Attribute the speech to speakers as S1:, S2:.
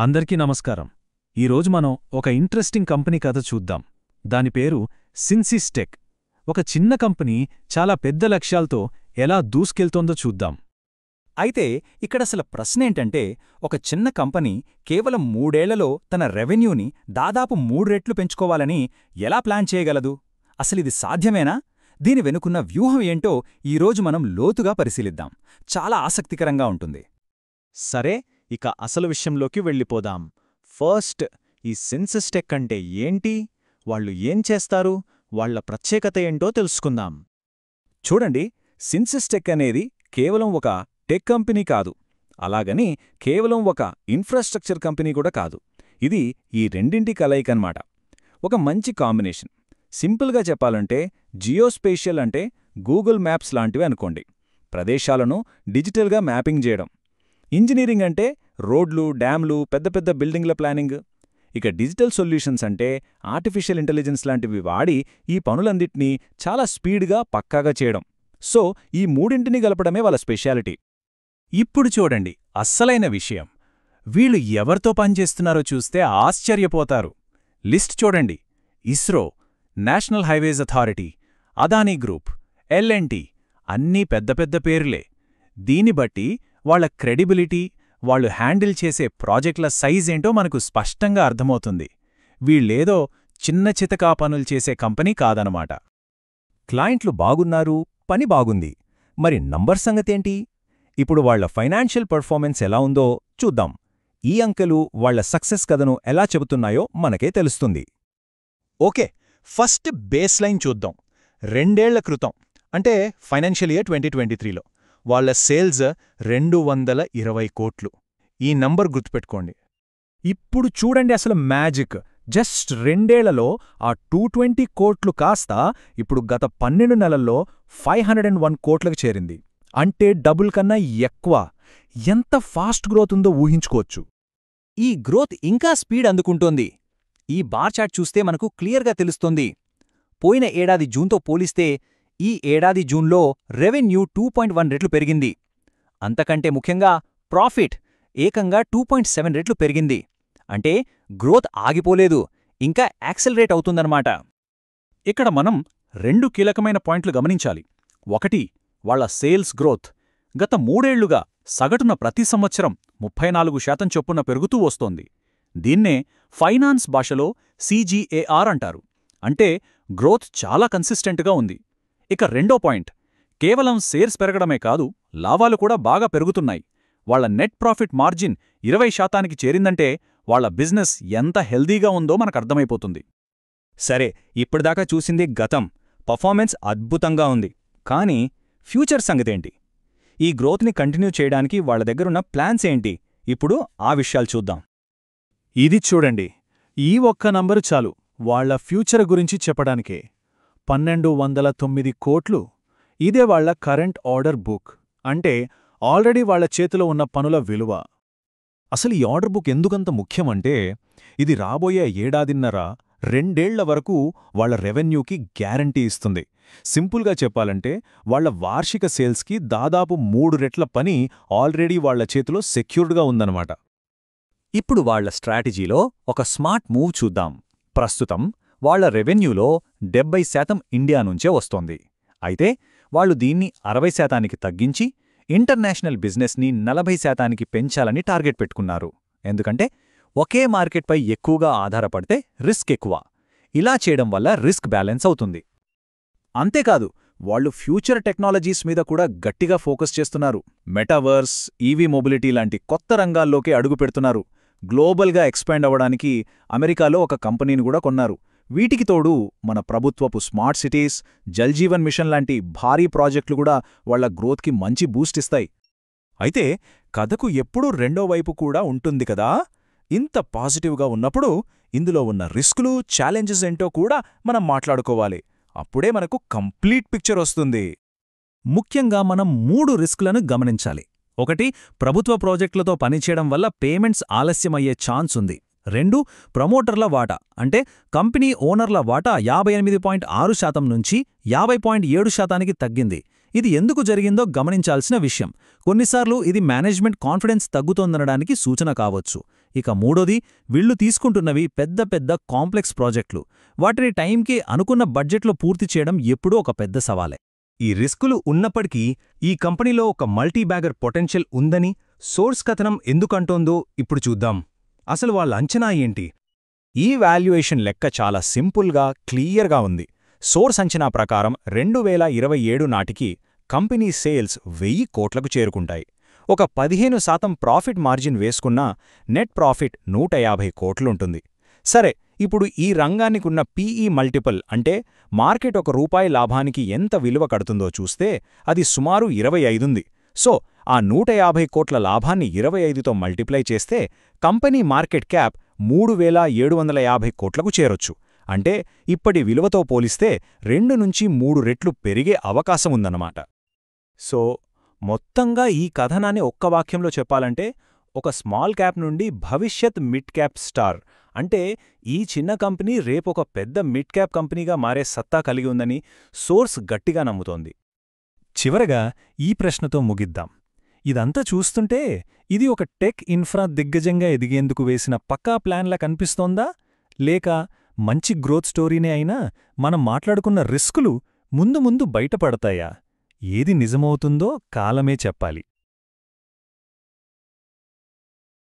S1: అందరికీ నమస్కారం. ఈరోజు మనం ఒక ఇంట్రెస్టింగ్ కంపెనీ కథ చూద్దాం. దాని పేరు సిన్సిస్ టెక్. ఒక చిన్న కంపెనీ చాలా పెద్ద లక్ష్యాలతో ఎలా దూసుకెళ్తోందో చూద్దాం.
S2: అయితే ఇక్కడసల ప్రశ్నేంటంటే, ఒక చిన్న కంపెనీ కేవలం 3 ఏళ్లలో తన రెవెన్యూని దాదాపు 3 రెట్లు పెంచుకోవాలని ఎలా ప్లాన్ చేయగలదు? అసలిది సాధ్యమేనా? దీని వెనుకున్న వ్యూహం ఏంటో ఈరోజు మనం లోతుగా పరిశీలిద్దాం. చాలా ఆసక్తికరంగా ఉంటుంది.
S3: సరే, ఇక అసలు విషయంలోకి వెళ్ళిపోదాం. ఫస్ట్, ఈ సిన్సిస్ టెక్ అంటే ఏంటి, వాళ్ళు ఏం చేస్తారు, వాళ్ల ప్రత్యేకత ఏంటో తెలుసుకుందాం.
S2: చూడండి, సిన్సిస్ టెక్ అనేది కేవలం ఒక టెక్ కంపెనీ కాదు, అలాగని కేవలం ఒక ఇన్ఫ్రాస్ట్రక్చర్ కంపెనీ కూడా కాదు. ఇది ఈ రెండింటి కలయికన్నమాట. ఒక మంచి కాంబినేషన్. సింపుల్గా చెప్పాలంటే, జియోస్పేషియల్ అంటే గూగుల్ మ్యాప్స్ లాంటివి అనుకోండి. ప్రదేశాలను డిజిటల్గా మ్యాపింగ్ చేయడం. ఇంజనీరింగ్ అంటే రోడ్లు, డ్యామ్లు, పెద్ద పెద్ద బిల్డింగ్ల ప్లానింగ్. ఇక డిజిటల్ సొల్యూషన్స్ అంటే ఆర్టిఫిషియల్ ఇంటెలిజెన్స్ లాంటివి వాడి ఈ పనులన్నిటినీ చాలా స్పీడ్గా, పక్కాగా చేయడం. సో ఈ మూడింటిని గలపడమే వాళ్ళ స్పెషాలిటీ.
S1: ఇప్పుడు చూడండి అస్సలైన విషయం. వీళ్ళు ఎవరితో పనిచేస్తున్నారో చూస్తే ఆశ్చర్యపోతారు. లిస్ట్ చూడండి: ISRO, national highways authority, Adani group, L&T, అన్నీ పెద్ద పెద్ద పేర్లే. దీన్ని బట్టి వాళ్ల క్రెడిబిలిటీ, వాళ్ళు హ్యాండిల్ చేసే ప్రాజెక్టుల సైజేంటో మనకు స్పష్టంగా అర్థమవుతుంది. వీళ్ళేదో చిన్న చితకా పనులు చేసే కంపెనీ కాదనమాట.
S2: క్లయింట్లు బాగున్నారు, పని బాగుంది. మరి నంబర్ సంగతేంటి? ఇప్పుడు వాళ్ల ఫైనాన్షియల్ పర్ఫార్మెన్స్ ఎలా ఉందో చూద్దాం. ఈ అంకెలు వాళ్ల సక్సెస్ కథను ఎలా చెబుతున్నాయో మనకే తెలుస్తుంది.
S3: ఓకే, ఫస్ట్ బేస్ లైన్ చూద్దాం. 2 ఏళ్ల క్రితం, అంటే ఫైనాన్షియల్ ఇయర్ 2023లో వాళ్ల సేల్స్ 220 కోట్లు. ఈ నంబర్ గుర్తుపెట్టుకోండి.
S1: ఇప్పుడు చూడండి అసలు మ్యాజిక్. జస్ట్ 2 ఏళ్లలో ఆ 220 కోట్లు కాస్త ఇప్పుడు గత 12 నెలల్లో 501 కోట్లకు చేరింది. అంటే డబుల్ కన్నా ఎక్కువ. ఎంత ఫాస్ట్ గ్రోత్ ఉందో ఊహించుకోవచ్చు.
S2: ఈ గ్రోత్ ఇంకా స్పీడ్ అందుకుంటోంది. ఈ బార్ చార్ట్ చూస్తే మనకు క్లియర్గా తెలుస్తోంది. పోయిన ఏడాది జూన్తో పోలిస్తే ఈ ఏడాది జూన్లో రెవెన్యూ 2.1 రెట్లు పెరిగింది. అంతకంటే ముఖ్యంగా ప్రాఫిట్ ఏకంగా 2.7 రెట్లు పెరిగింది. అంటే గ్రోత్ ఆగిపోలేదు, ఇంకా యాక్సెలరేట్ అవుతుందన్నమాట.
S1: ఇక్కడ మనం 2 కీలకమైన పాయింట్లు గమనించాలి. ఒకటి, వాళ్ల సేల్స్ గ్రోత్ గత 3 ఏళ్లుగా సగటున ప్రతి సంవత్సరం 34% చొప్పున పెరుగుతూ వస్తోంది. దీన్నే ఫైనాన్స్ భాషలో CAGR అంటారు. అంటే గ్రోత్ చాలా కన్సిస్టెంట్గా ఉంది. ఇక రెండో పాయింట్, కేవలం సేల్స్ పెరగడమే కాదు, లాభాలు కూడా బాగా పెరుగుతున్నాయి. వాళ్ల నెట్ ప్రాఫిట్ మార్జిన్ 20% చేరిందంటే వాళ్ల బిజినెస్ ఎంత హెల్దీగా ఉందో మనకర్థమైపోతుంది.
S2: సరే, ఇప్పటిదాకా చూసింది గతం. పర్ఫార్మెన్స్ అద్భుతంగా ఉంది. కానీ ఫ్యూచర్ సంగతేంటి? ఈ గ్రోత్ని కంటిన్యూ చేయడానికి వాళ్ల దగ్గరున్న ప్లాన్స్ ఏంటి? ఇప్పుడు ఆ విషయాలు చూద్దాం.
S1: ఇది చూడండి, ఈ ఒక్క నంబరు చాలు వాళ్ల ఫ్యూచర్ గురించి చెప్పడానికే. 1209 కోట్లు. ఇదే వాళ్ల కరెంట్ ఆర్డర్ బుక్. అంటే ఆల్రెడీ వాళ్ల చేతిలో ఉన్న పనుల విలువ. అసలు ఈ ఆర్డర్ బుక్ ఎందుకంత ముఖ్యమంటే, ఇది రాబోయే ఏడాదిన్నర 2 ఏళ్ల వరకు వాళ్ల రెవెన్యూకి గ్యారంటీ ఇస్తుంది. సింపుల్గా చెప్పాలంటే వాళ్ల వార్షిక సేల్స్కి దాదాపు 3 రెట్ల పని ఆల్రెడీ వాళ్ల చేతిలో సెక్యూర్డ్గా ఉందన్నమాట.
S2: ఇప్పుడు వాళ్ల స్ట్రాటజీలో ఒక స్మార్ట్ మూవ్ చూద్దాం. ప్రస్తుతం వాళ్ల రెవెన్యూలో 70% ఇండియా నుంచే వస్తోంది. అయితే వాళ్లు దీన్ని 60%కి తగ్గించి ఇంటర్నేషనల్ బిజినెస్ని 40%కి పెంచాలని టార్గెట్ పెట్టుకున్నారు. ఎందుకంటే ఒకే మార్కెట్పై ఎక్కువగా ఆధారపడితే రిస్క్ ఎక్కువ. ఇలా చేయడం వల్ల రిస్క్ బ్యాలెన్స్ అవుతుంది.
S1: అంతేకాదు, వాళ్లు ఫ్యూచర్ టెక్నాలజీస్ మీద కూడా గట్టిగా ఫోకస్ చేస్తున్నారు. మెటావర్స్, ఈవీ మొబిలిటీ లాంటి కొత్త రంగాల్లోకి అడుగుపెడుతున్నారు. గ్లోబల్గా ఎక్స్పాండ్ అవ్వడానికి అమెరికాలో ఒక కంపెనీని కూడా కొన్నారు. వీటికి తోడు మన ప్రభుత్వపు smart cities, Jal Jeevan mission లాంటి భారీ ప్రాజెక్టులు కూడా వాళ్ల గ్రోత్కి మంచి బూస్ట్ ఇస్తాయి. అయితే కథకు ఎప్పుడూ రెండో వైపు కూడా ఉంటుంది కదా. ఇంత పాజిటివ్గా ఉన్నప్పుడు ఇందులో ఉన్న రిస్కులు, ఛాలెంజెస్ ఏంటో కూడా మనం మాట్లాడుకోవాలి. అప్పుడే మనకు కంప్లీట్ పిక్చర్ వస్తుంది. ముఖ్యంగా మనం 3 రిస్కులను గమనించాలి. ఒకటి, ప్రభుత్వ ప్రాజెక్టులతో పనిచేయడం వల్ల పేమెంట్స్ ఆలస్యమయ్యే ఛాన్స్ ఉంది. 2, ప్రమోటర్ల వాటా, అంటే కంపెనీ ఓనర్ల వాటా 58.6% నుంచి 50.7%కి తగ్గింది. ఇది ఎందుకు జరిగిందో గమనించాల్సిన విషయం. కొన్నిసార్లు ఇది మేనేజ్మెంట్ కాన్ఫిడెన్స్ తగ్గుతోందనడానికి సూచన కావచ్చు.
S2: ఇక మూడోది, వీళ్ళు తీసుకుంటున్నవి పెద్ద పెద్ద కాంప్లెక్స్ ప్రాజెక్టులు. వాటిని టైంకి అనుకున్న బడ్జెట్లో పూర్తి చేయడం ఎప్పుడూ ఒక పెద్ద సవాలే.
S3: ఈ రిస్కులు ఉన్నప్పటికీ ఈ కంపెనీలో ఒక మల్టీబ్యాగర్ పొటెన్షియల్ ఉందని సోర్స్ కథనం ఎందుకంటోందో ఇప్పుడు చూద్దాం. అసలు వాళ్ళ అంచనా ఏంటి?
S1: ఈ వాల్యుయేషన్ లెక్క చాలా సింపుల్గా, క్లియర్గా ఉంది. సోర్స్ అంచనా ప్రకారం 2027 నాటికి కంపెనీ సేల్స్ 1000 కోట్లకు చేరుకుంటాయి. ఒక 15% ప్రాఫిట్ మార్జిన్ వేసుకున్నా నెట్ ప్రాఫిట్ 150 కోట్లుంటుంది. సరే, ఇప్పుడు ఈ రంగానికున్న పీఈ మల్టిపుల్ అంటే మార్కెట్ ₹1 లాభానికి ఎంత విలువ కడుతుందో చూస్తే అది సుమారు 25 ఉంది. సో ఆ 150 కోట్ల లాభాన్ని 25తో మల్టిప్లై చేస్తే కంపెనీ మార్కెట్ క్యాప్ 3750 కోట్లకు చేరొచ్చు. అంటే ఇప్పటి విలువతో పోలిస్తే 2 నుంచి 3 రెట్లు పెరిగే అవకాశముందన్నమాట.
S2: సో మొత్తంగా ఈ కథనాన్ని ఒక్క వాక్యంలో చెప్పాలంటే, ఒక స్మాల్ క్యాప్ నుండి భవిష్యత్ మిడ్ క్యాప్ స్టార్ అంటే ఈ చిన్న కంపెనీ రేపొక పెద్ద మిడ్ క్యాప్ కంపెనీగా మారే సత్తా కలిగి ఉందని సోర్స్ గట్టిగా నమ్ముతోంది. చివరగా ఈ ప్రశ్నతో ముగిద్దాం. ఇదంతా చూస్తుంటే ఇది ఒక టెక్ ఇన్ఫ్రా దిగ్గజంగా ఎదిగేందుకు వేసిన పక్కా ప్లాన్లా కనిపిస్తోందా? లేక మంచి గ్రోత్ స్టోరీనే అయినా మనం మాట్లాడుకున్న రిస్కులు ముందు ముందు బయటపడతాయా? ఏది నిజమవుతుందో కాలమే చెప్పాలి.